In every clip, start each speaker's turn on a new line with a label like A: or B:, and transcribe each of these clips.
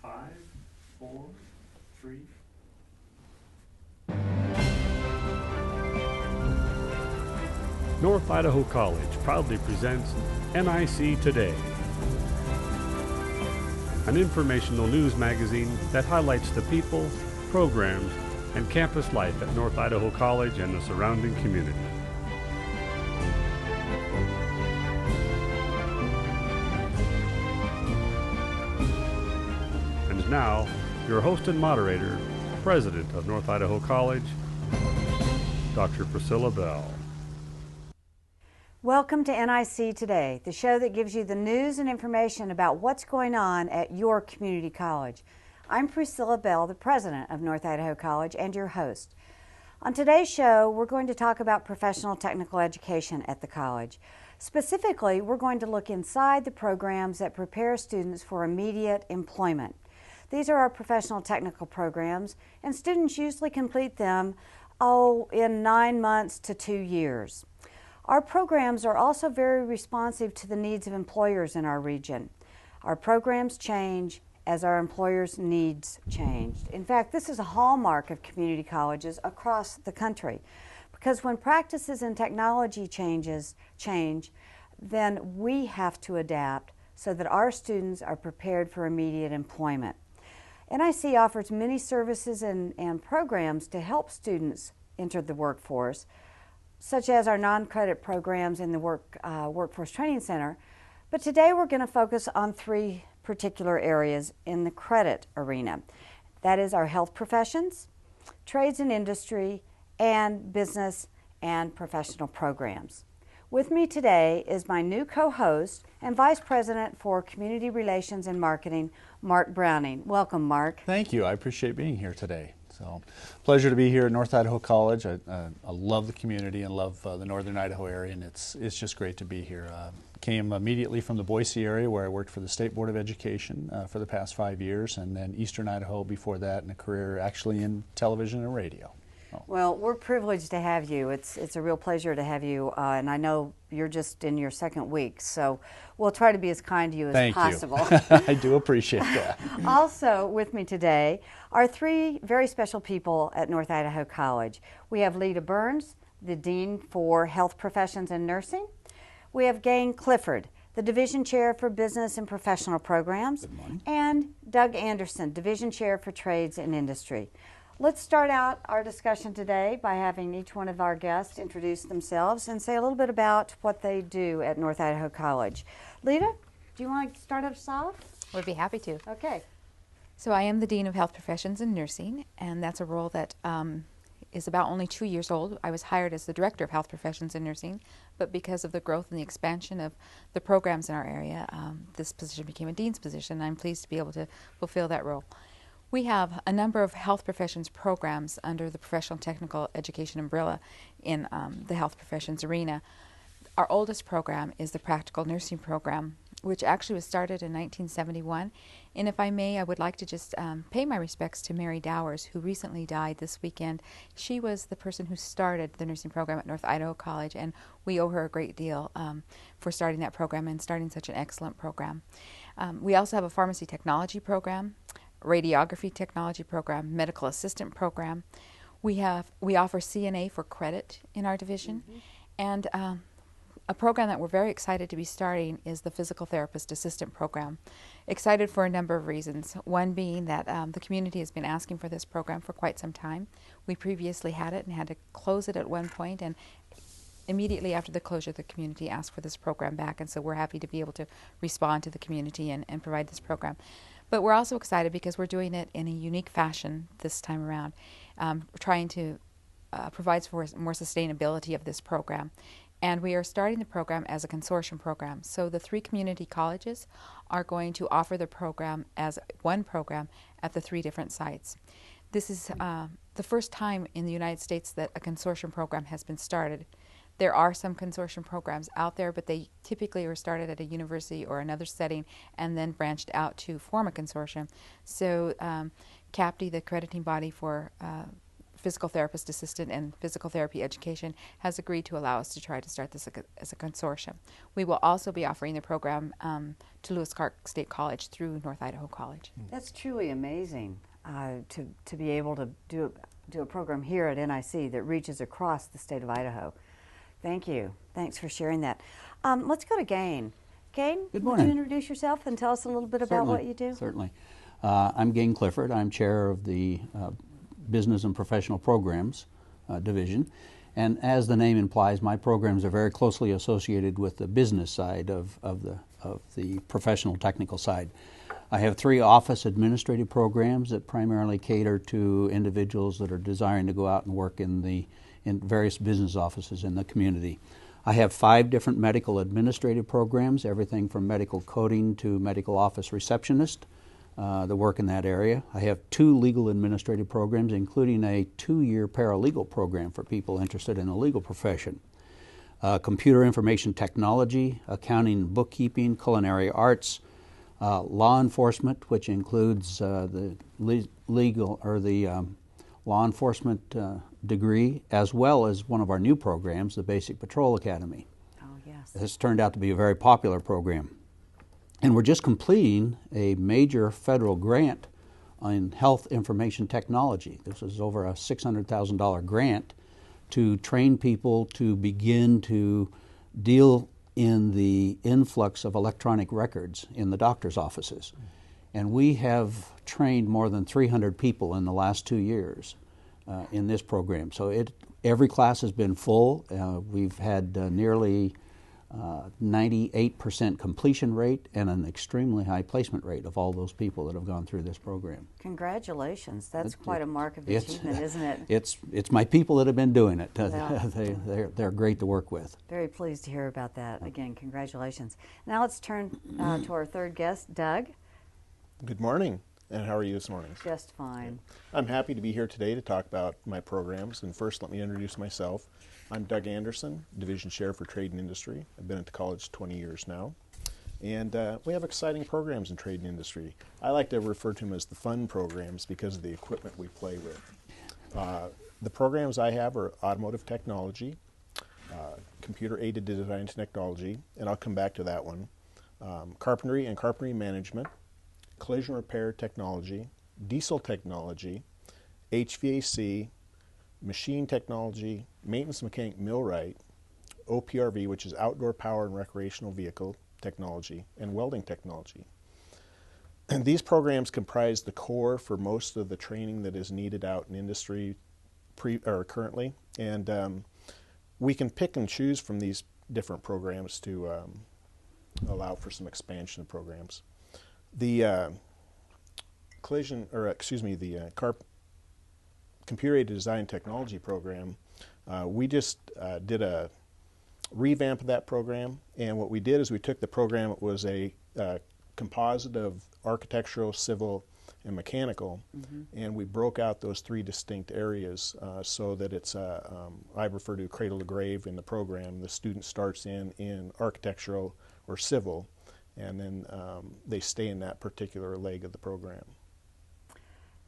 A: 5, 4, 3.
B: North Idaho College proudly presents NIC Today, an informational news magazine that highlights the people, programs, and campus life at North Idaho College and the surrounding community. And now, your host and moderator, President of North Idaho College, Dr. Priscilla Bell.
C: Welcome to NIC Today, the show that gives you the news and information about what's going on at your community college. I'm Priscilla Bell, the president of North Idaho College and your host. On today's show, we're going to talk about professional technical education at the college. Specifically, we're going to look inside the programs that prepare students for immediate employment. These are our professional technical programs, and students usually complete them in 9 months to 2 years. Our programs are also very responsive to the needs of employers in our region. Our programs change as our employers' needs changed. In fact, this is a hallmark of community colleges across the country, because when practices and technology change, then we have to adapt so that our students are prepared for immediate employment. NIC offers many services and programs to help students enter the workforce, such as our non-credit programs in the Workforce Training Center. But today we're going to focus on 3 particular areas in the credit arena. That is our health professions, trades and industry, and business and professional programs. With me today is my new co-host and Vice President for Community Relations and Marketing, Mark Browning. Welcome, Mark.
D: Thank you. I appreciate being here today. So, pleasure to be here at North Idaho College. I love the community and love the Northern Idaho area, and it's just great to be here. Came immediately from the Boise area, where I worked for the State Board of Education for the past 5 years, and then Eastern Idaho before that, and a career actually in television and radio. Oh.
C: Well, we're privileged to have you. It's a real pleasure to have you, and I know you're just in your 2nd week, so we'll try to be as kind to you as possible.
D: Thank you. I do appreciate that.
C: Also with me today are 3 very special people at North Idaho College. We have Lita Burns, the Dean for Health Professions and Nursing. We have Gayne Clifford, the Division Chair for Business and Professional Programs.
D: Good morning.
C: And Doug Anderson, Division Chair for Trades and Industry. Let's start out our discussion today by having each one of our guests introduce themselves and say a little bit about what they do at North Idaho College. Lita, do you want to start us off?
E: Would be happy to.
C: Okay.
E: So I am the Dean of Health Professions and Nursing, and that's a role that is about only 2 years old. I was hired as the Director of Health Professions and Nursing, but because of the growth and the expansion of the programs in our area, this position became a Dean's position, and I'm pleased to be able to fulfill that role. We have a number of health professions programs under the professional technical education umbrella in the health professions arena. Our oldest program is the practical nursing program, which actually was started in 1971. And if I may, I would like to just pay my respects to Mary Dowers, who recently died this weekend. She was the person who started the nursing program at North Idaho College, and we owe her a great deal for starting that program and starting such an excellent program. We also have a pharmacy technology program, radiography technology program, medical assistant program. We offer CNA for credit in our division, and a program that we're very excited to be starting is the physical therapist assistant program. Excited for a number of reasons. One being that the community has been asking for this program for quite some time. We previously had it and had to close it at one point, and immediately after the closure, the community asked for this program back, and so we're happy to be able to respond to the community and provide this program. But we're also excited because we're doing it in a unique fashion this time around, trying to provide for more sustainability of this program. And we are starting the program as a consortium program. So the 3 community colleges are going to offer the program as one program at the 3 different sites. This is the first time in the United States that a consortium program has been started. There are some consortium programs out there, but they typically are started at a university or another setting and then branched out to form a consortium. So CAPTE, the accrediting body for physical therapist assistant and physical therapy education, has agreed to allow us to try to start this as a consortium. We will also be offering the program to Lewis Clark State College through North Idaho College.
C: That's truly amazing to be able to do a program here at NIC that reaches across the state of Idaho. Thank you. Thanks for sharing that. Let's go to Gayne. Gayne,
F: Good
C: would
F: morning.
C: you introduce yourself and tell us a little bit about what you do?
F: Certainly. I'm Gayne Clifford. I'm chair of the Business and Professional Programs Division. And as the name implies, my programs are very closely associated with the business side of the professional technical side. I have 3 office administrative programs that primarily cater to individuals that are desiring to go out and work in various business offices in the community. I have 5 different medical administrative programs, everything from medical coding to medical office receptionist that work in that area. I have 2 legal administrative programs, including a 2-year paralegal program for people interested in the legal profession. Computer information technology, accounting and bookkeeping, culinary arts, law enforcement, which includes the legal or the law enforcement degree, as well as one of our new programs, the Basic Patrol Academy.
C: Oh, yes.
F: This turned out to be a very popular program. And we're just completing a major federal grant on health information technology. This is over a $600,000 grant to train people to begin to deal in the influx of electronic records in the doctor's offices. And we have trained more than 300 people in the last 2 years in this program. So every class has been full. We've had nearly 98% completion rate and an extremely high placement rate of all those people that have gone through this program.
C: Congratulations. That's quite a mark of
F: It's-
C: achievement, isn't it?
F: It's my people that have been doing it.
C: Yeah.
F: They're great to work with.
C: Very pleased to hear about that. Again, congratulations. Now let's turn to our third guest, Doug.
G: Good morning, and how are you this morning?
C: Just fine.
G: I'm happy to be here today to talk about my programs, and first let me introduce myself. I'm Doug Anderson, Division Chair for Trade and Industry. I've been at the college 20 years now, and we have exciting programs in trade and industry. I like to refer to them as the fun programs because of the equipment we play with. The programs I have are automotive technology, computer-aided design technology, and I'll come back to that one, carpentry and carpentry management, collision repair technology, diesel technology, HVAC, machine technology, maintenance mechanic millwright, OPRV, which is outdoor power and recreational vehicle technology, and welding technology. And these programs comprise the core for most of the training that is needed out in industry currently, and we can pick and choose from these different programs to allow for some expansion of programs. The computer-aided design technology program, we just did a revamp of that program, and what we did is we took the program, it was a composite of architectural, civil, and mechanical, and we broke out those 3 distinct areas so that it's, I refer to cradle to grave in the program. The student starts in architectural or civil, and then they stay in that particular leg of the program.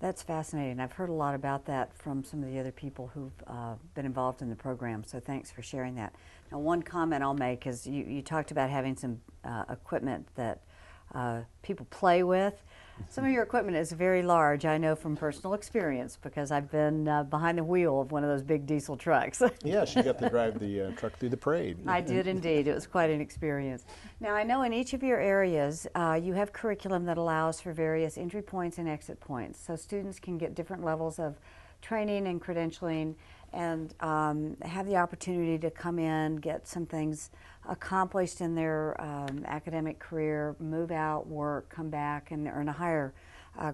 C: That's fascinating. I've heard a lot about that from some of the other people who've been involved in the program, so thanks for sharing that. Now, one comment I'll make is you talked about having some equipment that people play with. Some of your equipment is very large, I know from personal experience, because I've been behind the wheel of one of those big diesel trucks.
G: Yeah, she got to drive the truck through the parade.
C: I did indeed. It was quite an experience. Now, I know in each of your areas you have curriculum that allows for various entry points and exit points, so students can get different levels of training and credentialing and have the opportunity to come in, get some things accomplished in their academic career, move out, work, come back, and earn a higher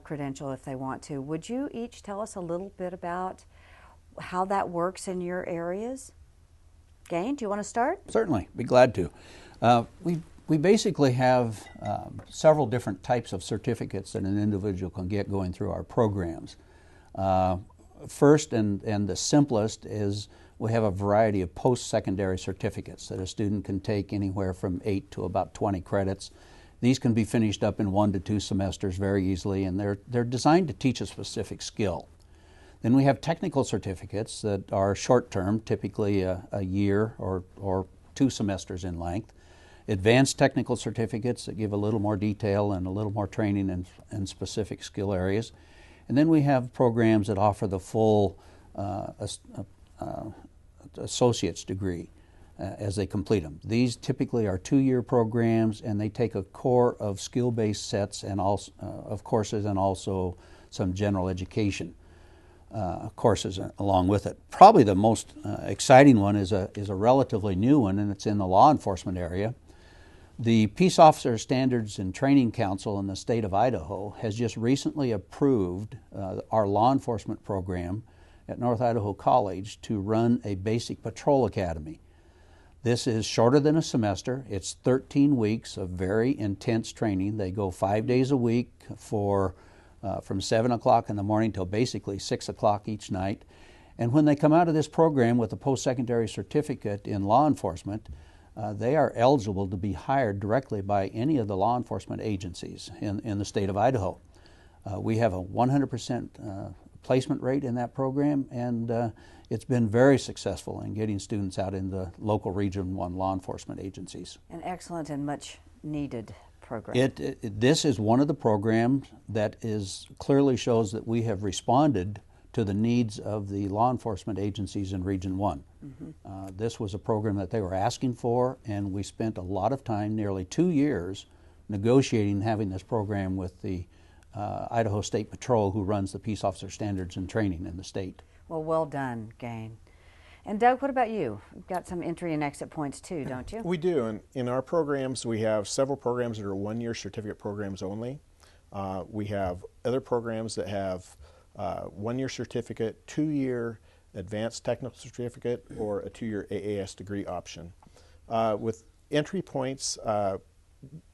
C: credential if they want to. Would you each tell us a little bit about how that works in your areas? Gayne, do you want to start?
F: Certainly, be glad to. We basically have several different types of certificates that an individual can get going through our programs. First and the simplest is we have a variety of post-secondary certificates that a student can take anywhere from 8 to about 20 credits. These can be finished up in 1 to 2 semesters very easily, and they're designed to teach a specific skill. Then we have technical certificates that are short-term, typically a year or 2 semesters in length. Advanced technical certificates that give a little more detail and a little more training in specific skill areas. And then we have programs that offer the full associate's degree as they complete them. These typically are 2-year programs, and they take a core of skill-based sets and also of courses, and also some general education courses along with it. Probably the most exciting one is a relatively new one, and it's in the law enforcement area. The Peace Officer Standards and Training Council in the state of Idaho has just recently approved our law enforcement program at North Idaho College to run a basic patrol academy. This is shorter than a semester. It's 13 weeks of very intense training. They go 5 days a week for from 7 o'clock in the morning till basically 6 o'clock each night. And when they come out of this program with a post-secondary certificate in law enforcement, they are eligible to be hired directly by any of the law enforcement agencies in the state of Idaho. We have a 100% placement rate in that program, and it's been very successful in getting students out in the local Region 1 law enforcement agencies.
C: An excellent and much needed program.
F: This is one of the programs that clearly shows that we have responded to the needs of the law enforcement agencies in Region 1. Mm-hmm. This was a program that they were asking for, and we spent a lot of time, nearly 2 years, negotiating having this program with the Idaho State Patrol, who runs the Peace Officer Standards and Training in the state.
C: Well done, Gayne. And Doug, what about you? You've got some entry and exit points too, don't you?
G: We do, and in our programs we have several programs that are 1-year certificate programs only. We have other programs that have 1-year certificate, 2-year advanced technical certificate, or a 2-year AAS degree option. With entry points,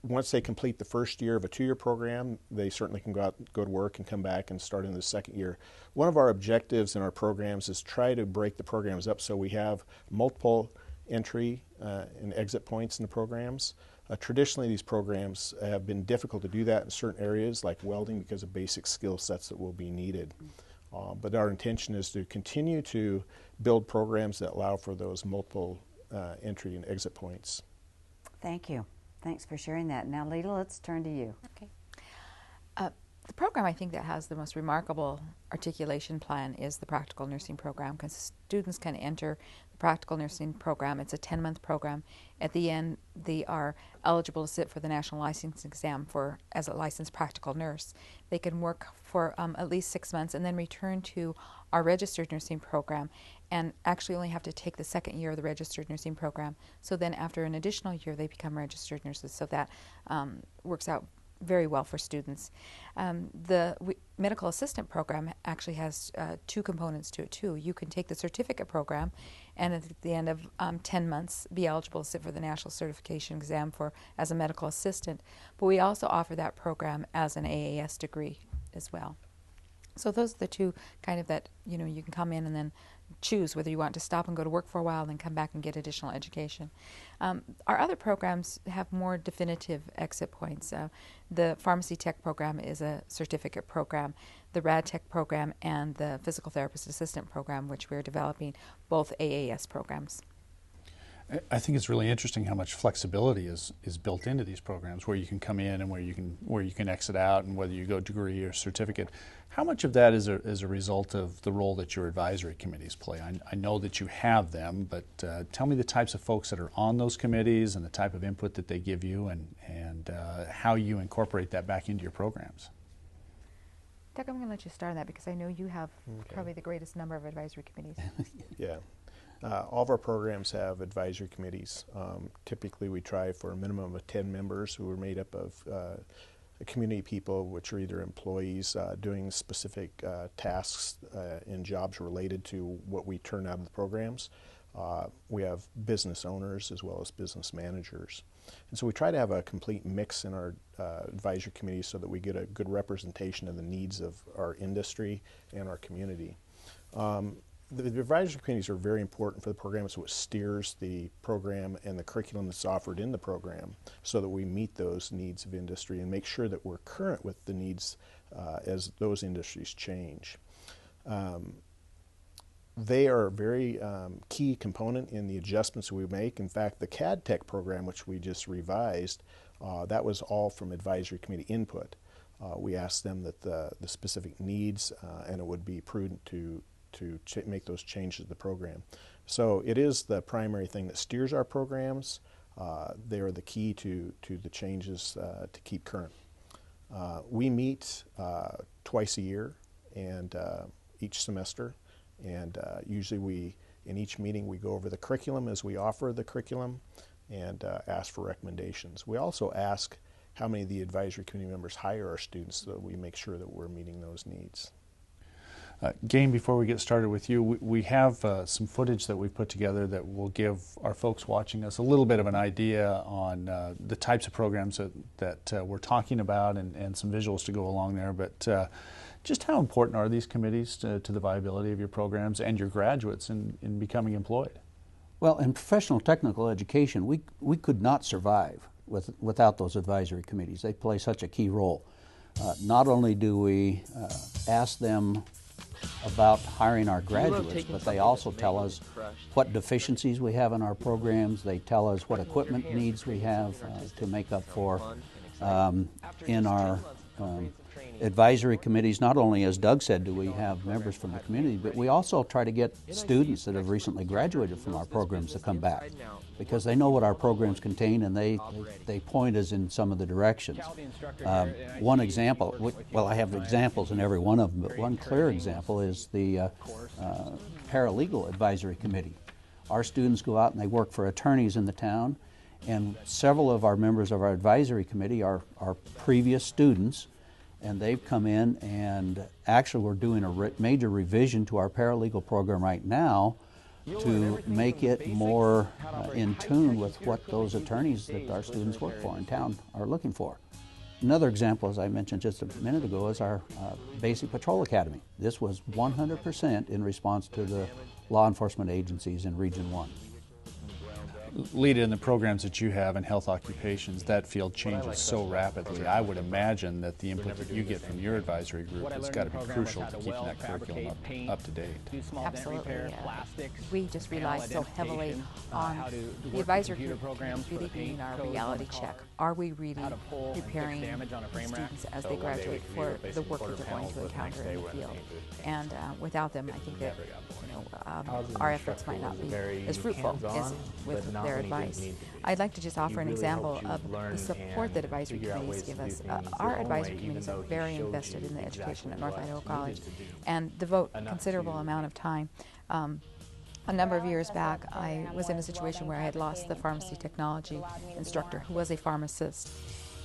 G: once they complete the first year of a 2-year program, they certainly can go to work and come back and start in the second year. One of our objectives in our programs is try to break the programs up so we have multiple entry and exit points in the programs. Traditionally, these programs have been difficult to do that in certain areas like welding because of basic skill sets that will be needed. But our intention is to continue to build programs that allow for those multiple entry and exit points.
C: Thank you. Thanks for sharing that. Now, Lita, let's turn to you.
E: Okay. The program I think that has the most remarkable articulation plan is the practical nursing program, because students can enter the practical nursing program. It's a 10-month program. At the end, they are eligible to sit for the national license exam as a licensed practical nurse. They can work for at least 6 months and then return to our registered nursing program, and actually only have to take the second year of the registered nursing program. So then after an additional year, they become registered nurses. So that works out very well for students. The medical assistant program actually has 2 components to it too. You can take the certificate program and at the end of 10 months be eligible to sit for the national certification exam as a medical assistant. But we also offer that program as an AAS degree as well. So those are the 2 kind of that, you can come in and then choose whether you want to stop and go to work for a while and then come back and get additional education. Our other programs have more definitive exit points. The pharmacy tech program is a certificate program. The rad tech program and the physical therapist assistant program, which we're developing, both AAS programs.
D: I think it's really interesting how much flexibility is built into these programs, where you can come in and where you can exit out, and whether you go degree or certificate. How much of that is a result of the role that your advisory committees play? I know that you have them, but tell me the types of folks that are on those committees and the type of input that they give you, and how you incorporate that back into your programs.
E: Doug, I'm going to let you start on that because I know you have probably the greatest number of advisory committees.
G: Yeah. All of our programs have advisory committees. Typically we try for a minimum of 10 members who are made up of community people, which are either employees doing specific tasks and jobs related to what we turn out of the programs. We have business owners as well as business managers. And so we try to have a complete mix in our advisory committees so that we get a good representation of the needs of our industry and our community. The advisory committees are very important for the program. It's what steers the program and the curriculum that's offered in the program so that we meet those needs of industry and make sure that we're current with the needs as those industries change. They are a very key component in the adjustments we make. In fact, the CAD Tech program, which we just revised, that was all from advisory committee input. We asked them that the specific needs, and it would be prudent to make those changes to the program. So it is the primary thing that steers our programs. They are the key to the changes to keep current. We meet twice a year and each semester, and usually in each meeting we go over the curriculum as we offer the curriculum and ask for recommendations. We also ask how many of the advisory committee members hire our students so that we make sure that we're meeting those needs.
D: Gayne, before we get started with you, we have some footage that we've put together that will give our folks watching us a little bit of an idea on the types of programs that we're talking about, and some visuals to go along there. But just how important are these committees to the viability of your programs and your graduates in becoming employed?
F: Well, in professional technical education, we could not survive without those advisory committees. They play such a key role. Not only do we ask them about hiring our graduates, but they also tell us what deficiencies we have in our programs. They tell us what equipment needs we have to make up for. In our advisory committees, not only, as Doug said, do we have members from the community, but we also try to get students that have recently graduated from our programs to come back, because they know what our programs contain and they point us in some of the directions. One example, well, I have examples in every one of them, but one clear example is the Paralegal Advisory Committee. Our students go out and they work for attorneys in the town, and several of our members of our advisory committee are previous students, and they've come in, and actually we're doing a major revision to our paralegal program right now to make it more in tune with what those attorneys that our students work for in town are looking for. Another example, as I mentioned just a minute ago, is our Basic Patrol Academy. This was 100% in response to the law enforcement agencies in Region 1.
D: Lita, in the programs that you have in health occupations, that field changes so rapidly. I would imagine that the input that you get from your advisory group has got to be crucial to keeping that curriculum up to date.
E: Absolutely. We just rely so heavily on the advisory group really being our reality check. Are we really preparing students as they graduate for the work that they're going to encounter in the field? And without them, I think that our efforts might not be as fruitful as with their advice. I'd like to just offer an example of the support that advisory committees give us. Our advisory committees are very invested in the education at North Idaho College and devote a considerable amount of time. A number of years back, I was in a situation where I had lost the pharmacy technology instructor who was a pharmacist.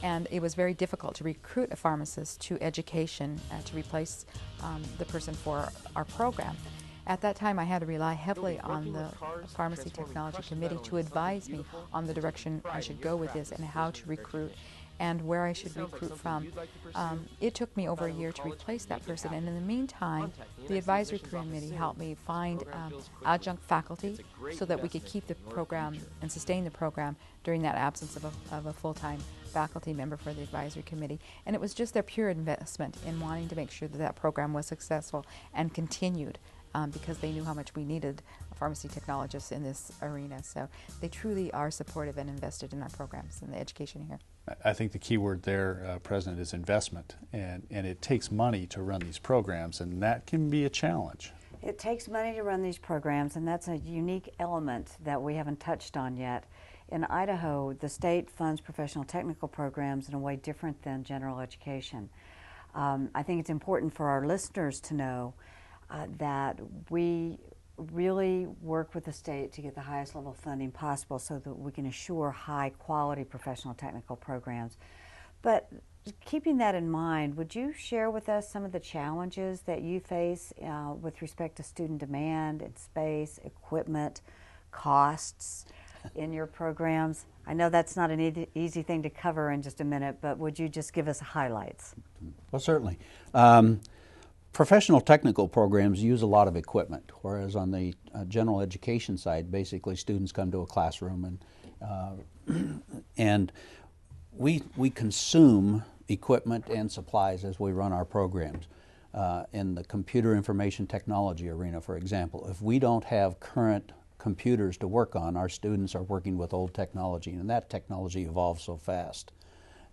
E: And it was very difficult to recruit a pharmacist to education to replace the person for our program. At that time, I had to rely heavily on the Pharmacy Technology Committee to advise me on the direction I should go with this and how to recruit and where I should recruit from. It took me over a year to replace that person, and in the meantime, the advisory committee helped me find adjunct faculty so that we could keep the program and sustain the program during that absence of a full-time faculty member for the advisory committee. And it was just their pure investment in wanting to make sure that that program was successful and continued. Because they knew how much we needed pharmacy technologists in this arena. So they truly are supportive and invested in our programs and the education here.
D: I think the key word there, President, is investment. And it takes money to run these programs, and that can be a challenge.
C: It takes money to run these programs, and that's a unique element that we haven't touched on yet. In Idaho, the state funds professional technical programs in a way different than general education. I think it's important for our listeners to know that we really work with the state to get the highest level of funding possible so that we can assure high quality professional technical programs. But keeping that in mind, would you share with us some of the challenges that you face with respect to student demand and space, equipment, costs in your programs? I know that's not an easy thing to cover in just a minute, but would you just give us highlights?
F: Well, certainly. Professional technical programs use a lot of equipment, whereas on the general education side, basically students come to a classroom and we consume equipment and supplies as we run our programs. in the computer information technology arena, for example. If we don't have current computers to work on, our students are working with old technology, and that technology evolves so fast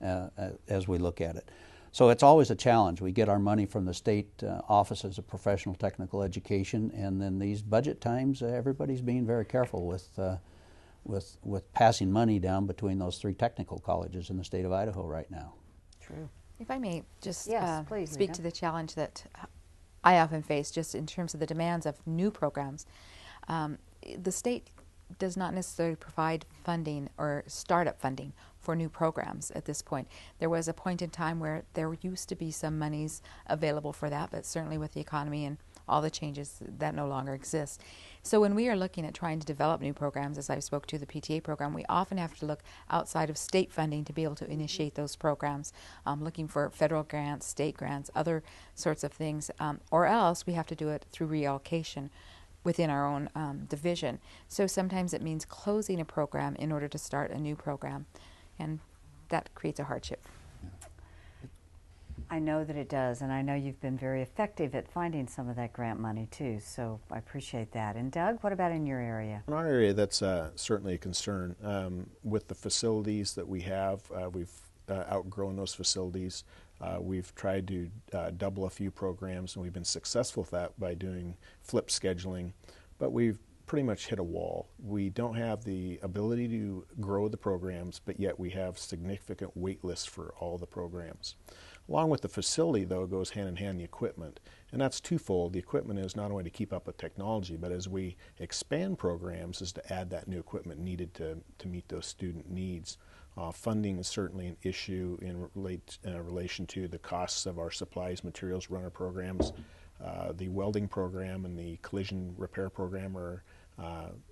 F: as we look at it. So it's always a challenge. We get our money from the state offices of professional technical education, and then these budget times, everybody's being very careful with passing money down between those 3 technical colleges in the state of Idaho right now.
C: True.
E: If I may just
C: Yes, please,
E: speak
C: Lita.
E: to the challenge that I often face just in terms of the demands of new programs. The state does not necessarily provide funding or startup funding for new programs at this point. There was a point in time where there used to be some monies available for that, but certainly with the economy and all the changes, that no longer exists. So when we are looking at trying to develop new programs, as I spoke to the PTA program, we often have to look outside of state funding to be able to initiate those programs, looking for federal grants, state grants, other sorts of things, or else we have to do it through reallocation within our own division. So sometimes it means closing a program in order to start a new program, and that creates a hardship.
C: I know that it does, and I know you've been very effective at finding some of that grant money too, so I appreciate that. And Doug, what about in your area?
G: In our area, that's certainly a concern. With the facilities that we have, we've outgrown those facilities. We've tried to double a few programs, and we've been successful with that by doing flip scheduling, but we've pretty much hit a wall. We don't have the ability to grow the programs, but yet we have significant wait lists for all the programs. Along with the facility, though, goes hand in hand the equipment, and that's twofold. The equipment is not only to keep up with technology, but as we expand programs is to add that new equipment needed to meet those student needs. Funding is certainly an issue in relation to the costs of our supplies, materials, runner programs. The welding program and the collision repair program are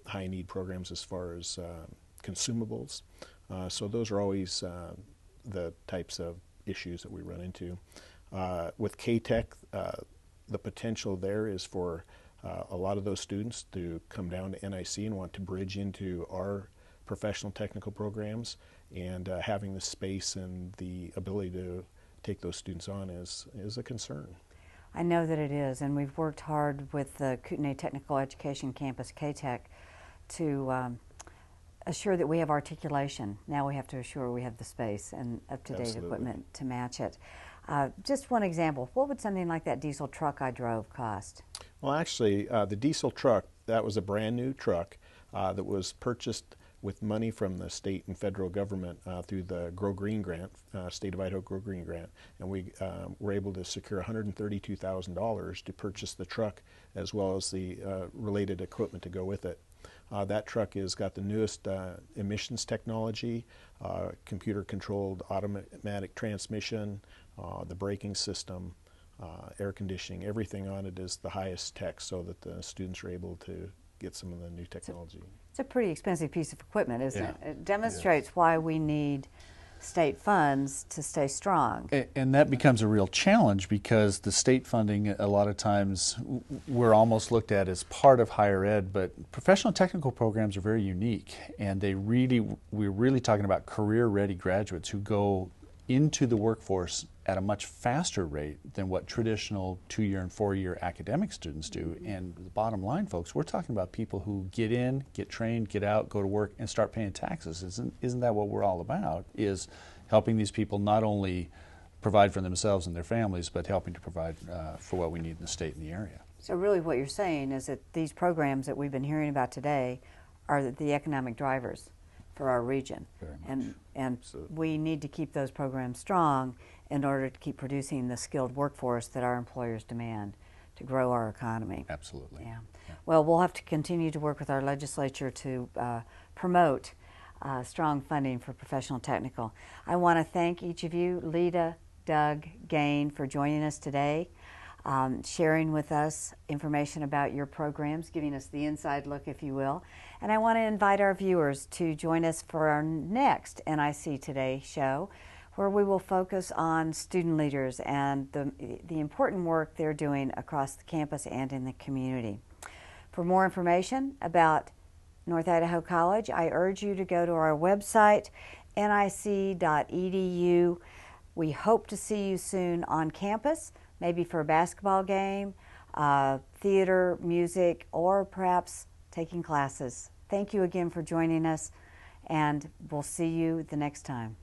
G: high need programs as far as consumables. So those are always the types of issues that we run into. With K-Tech, the potential there is for a lot of those students to come down to NIC and want to bridge into our professional technical programs, and having the space and the ability to take those students on is a concern.
C: I know that it is, and we've worked hard with the Kootenai Technical Education Campus, K-Tech, to assure that we have articulation. Now we have to assure we have the space and up-to-date equipment to match it. Just one example, what would something like that diesel truck I drove cost?
G: Well, actually, the diesel truck, that was a brand new truck that was purchased with money from the state and federal government through the Grow Green Grant, State of Idaho Grow Green Grant, and we were able to secure $132,000 to purchase the truck as well as the related equipment to go with it. That truck has got the newest emissions technology, computer-controlled automatic transmission, the braking system, air conditioning. Everything on it is the highest tech, so that the students are able to get some of the new technology.
C: It's a pretty expensive piece of equipment, isn't it? It demonstrates why we need state funds to stay strong.
D: And that becomes a real challenge, because the state funding, a lot of times, we're almost looked at as part of higher ed, but professional and technical programs are very unique, and we're really talking about career-ready graduates who go into the workforce at a much faster rate than what traditional 2-year and 4-year academic students do. And the bottom line, folks, we're talking about people who get in, get trained, get out, go to work, and start paying taxes. Isn't that what we're all about, is helping these people not only provide for themselves and their families, but helping to provide for what we need in the state and the area.
C: So really what you're saying is that these programs that we've been hearing about today are the economic drivers for our region.
D: Very much.
C: And
G: Absolutely.
C: we need to keep those programs strong in order to keep producing the skilled workforce that our employers demand to grow our economy.
D: Absolutely.
C: Yeah. Well, we'll have to continue to work with our legislature to promote strong funding for professional technical. I want to thank each of you, Lita, Doug, Gayne, for joining us today, sharing with us information about your programs, giving us the inside look, if you will. And I want to invite our viewers to join us for our next NIC Today show, where we will focus on student leaders and the important work they're doing across the campus and in the community. For more information about North Idaho College, I urge you to go to our website, nic.edu. We hope to see you soon on campus. maybe for a basketball game, theater, music, or perhaps taking classes. Thank you again for joining us, and we'll see you the next time.